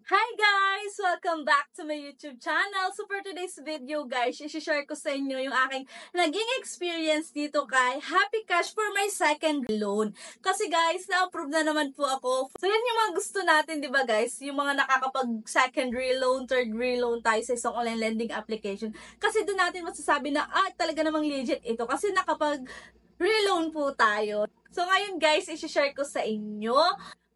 Hi guys! Welcome back to my YouTube channel. So for today's video guys, i-share ko sa inyo yung aking naging experience dito kay Happy Cash for my second loan. Kasi guys, na-approve na naman po ako. So yan yung mga gusto natin, di ba guys? Yung mga nakakapag secondary loan, third loan tayo sa isang online lending application. Kasi doon natin masasabi na talaga namang legit ito. Kasi nakapag reloan po tayo. So ngayon guys, i-share ko sa inyo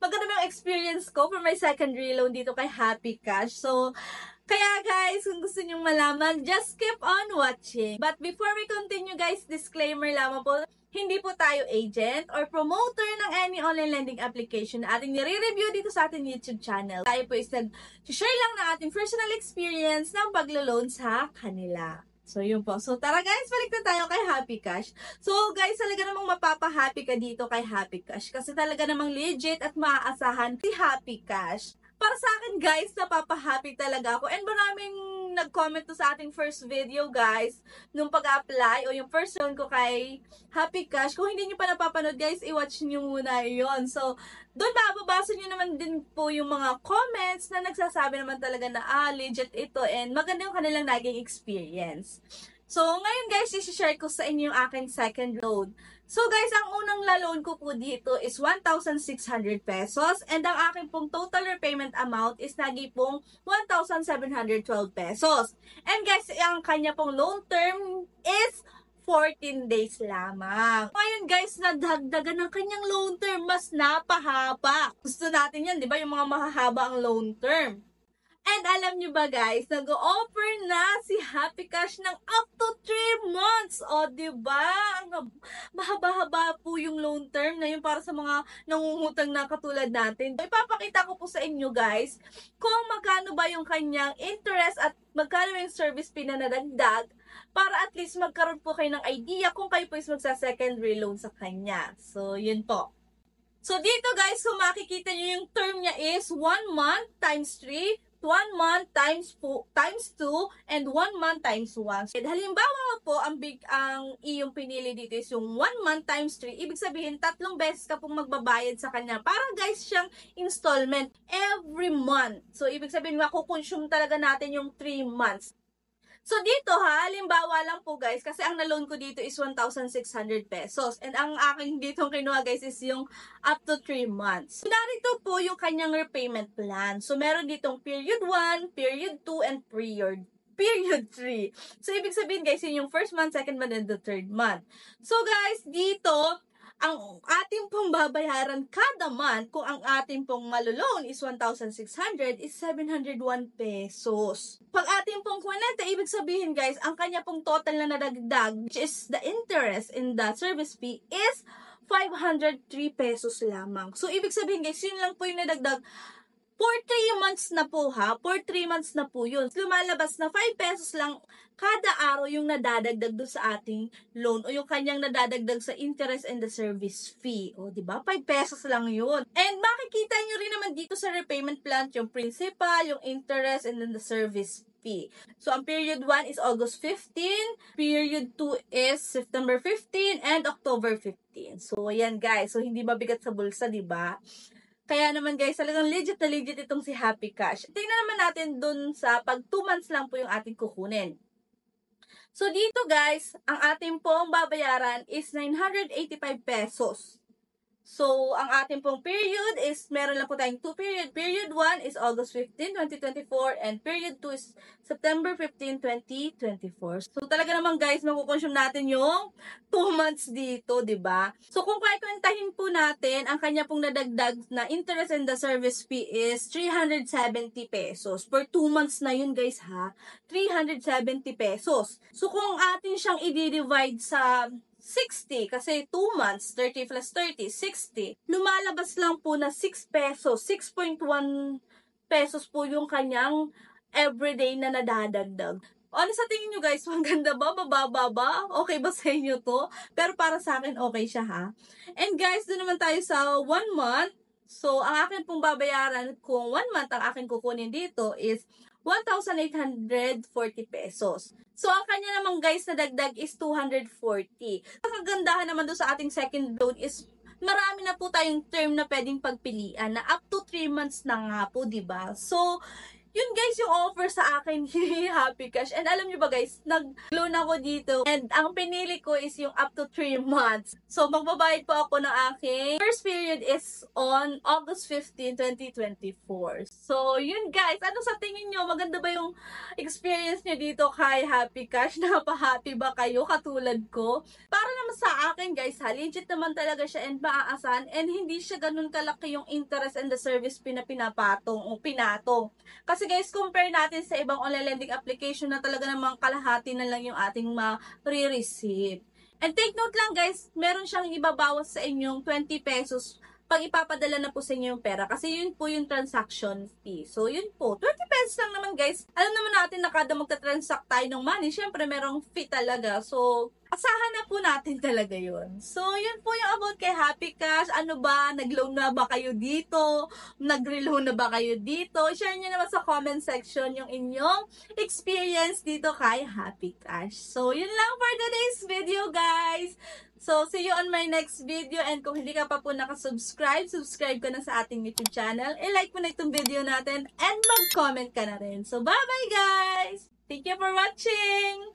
maganda yung experience ko for my secondary loan dito kay Happy Cash. So, kaya guys, kung gusto nyong malaman, just keep on watching. But before we continue guys, disclaimer lamang po, hindi po tayo agent or promoter ng any online lending application na ating nire-review dito sa ating YouTube channel. Tayo po is nag-share lang ng ating personal experience ng paglo-loan sa kanila. So, yun po. So, tara guys, balik na tayo kay Happy Cash. So, guys, talaga namang mapapa-happy ka dito kay Happy Cash. Kasi talaga namang legit at maaasahan si Happy Cash. Para sa akin, guys, napapa-happy talaga ako. And maraming nag-comment to sa ating first video, guys, nung pag-apply o yung first loan ko kay Happy Cash. Kung hindi nyo pa napapanood, guys, i-watch nyo muna yon. So, doon mababasa nyo naman din po yung mga comments na nagsasabi naman talaga na legit ito and maganda yung kanilang naging experience. So, ngayon guys, i-share ko sa inyo yung aking second loan. So guys, ang unang loan ko po dito is 1,600 pesos and ang aking pong total repayment amount is naging pong 1,712 pesos. And guys, ang kanya pong loan term is 14 days lamang. Ngayon guys, nadagdagan ng kanyang loan term, mas napahaba. Gusto natin yan, di ba? Yung mga mahahaba ang loan term. And alam nyo ba guys, nag-offer na si Happy Cash ng up to 3 months. O diba? Mahaba-haba po yung loan term na yun para sa mga nangungutang na katulad natin. So, ipapakita ko po sa inyo guys kung magkano ba yung kanyang interest at magkano yung service fee na nadagdag para at least magkaroon po kayo ng idea kung kayo po is magsa-secondary loan sa kanya. So, yun po. So, dito guys, kung makikita nyo yung term niya is 1 month times 3, 1 month times 2, and 1 month times 1. Halimbawa po, ang iyong pinili dito is yung 1 month times 3. Ibig sabihin, 3 beses ka pong magbabayad sa kanya. Para guys, siyang installment every month. So, ibig sabihin, makukonsume talaga natin yung 3 months. So, dito halimbawa lang po guys, kasi ang na-loan ko dito is 1,600 pesos. And ang aking dito kinuha guys is yung up to 3 months. Narito po yung kanyang repayment plan. So, meron ditong period 1, period 2, and period 3. So, ibig sabihin guys, yun yung first month, second month, and the third month. So, guys, dito, ang ating pong babayaran kada month, kung ang ating pong maloloan is 1,600, is 701 pesos. Pag ating pong kunenta, ibig sabihin guys, ang kanya pong total na nadagdag, which is the interest in the service fee, is 503 pesos lamang. So, ibig sabihin guys, yun lang po yung nadagdag. For 3 months na po ha. For 3 months na po yun. Lumalabas na 5 pesos lang kada araw yung nadadagdag doon sa ating loan o yung kanyang nadadagdag sa interest and the service fee. O, diba? 5 pesos lang yun. And makikita nyo rin naman dito sa repayment plan yung principal, yung interest, and then the service fee. So, ang period 1 is August 15, period 2 is September 15, and October 15. So, ayan guys. So, hindi mabigat sa bulsa, diba? Kaya naman guys, talagang legit na legit itong si Happy Cash. Tingnan naman natin dun sa pag 2 months lang po yung ating kukunin. So dito guys, ang ating pong babayaran is 985 pesos. So, ang ating pong period is, meron lang po tayong 2 period. Period 1 is August 15, 2024, and period 2 is September 15, 2024. So, talaga naman guys, makukonsume natin yung 2 months dito, ba diba? So, kung kwentahin po natin, ang kanya pong nadagdag na interest and the service fee is 370 pesos. For 2 months na yun guys ha, 370 pesos. So, kung atin siyang i-divide sa 60, kasi 2 months, 30 plus 30, 60. Lumalabas lang po na 6 pesos, 6.1 pesos po yung kanyang everyday na nadadagdag. Ano sa tingin nyo guys? Maganda ba? Mababa ba? Okay ba sa inyo to? Pero para sa akin, okay siya ha. And guys, doon naman tayo sa 1 month. So, ang akin pong babayaran kung 1 month ang akin kukunin dito is 1,840 pesos. So, ang kanya naman guys na dagdag is 240. Ang kagandahan naman doon sa ating second loan is marami na po tayong term na pwedeng pagpilian na up to 3 months na nga po, diba? So, yun guys yung offer sa akin ni Happy Cash. And alam nyo ba guys, nag-loan ako dito. And ang pinili ko is yung up to 3 months. So magbabayad po ako ng aking first period is on August 15, 2024. So yun guys, ano sa tingin nyo? Maganda ba yung experience nyo dito kay Happy Cash? Napaka-happy ba kayo katulad ko? Para naman sa akin guys ha, legit naman talaga siya and maaasahan. And hindi siya ganun kalaki yung interest and the service pinapatong o pinatong. Kasi guys, compare natin sa ibang online lending application na talaga namang kalahati na lang yung ating ma-receive. And take note lang guys, meron siyang ibabawas sa inyong 20 pesos pag ipapadala na po sa inyo yung pera. Kasi yun po yung transaction fee. So yun po, 20 pesos lang naman guys. Alam naman natin na kada magta-transact tayo ng money, syempre merong fee talaga. So, asahan na po natin talaga yun. So, yun po yung about kay Happy Cash. Ano ba? Nag-loan na ba kayo dito? Nag-reloan na ba kayo dito? Share nyo naman sa comment section yung inyong experience dito kay Happy Cash. So, yun lang for today's video, guys. So, see you on my next video. And kung hindi ka pa po nakasubscribe, subscribe ka na sa ating YouTube channel. I-like mo na itong video natin and mag-comment ka na rin. So, bye-bye, guys! Thank you for watching!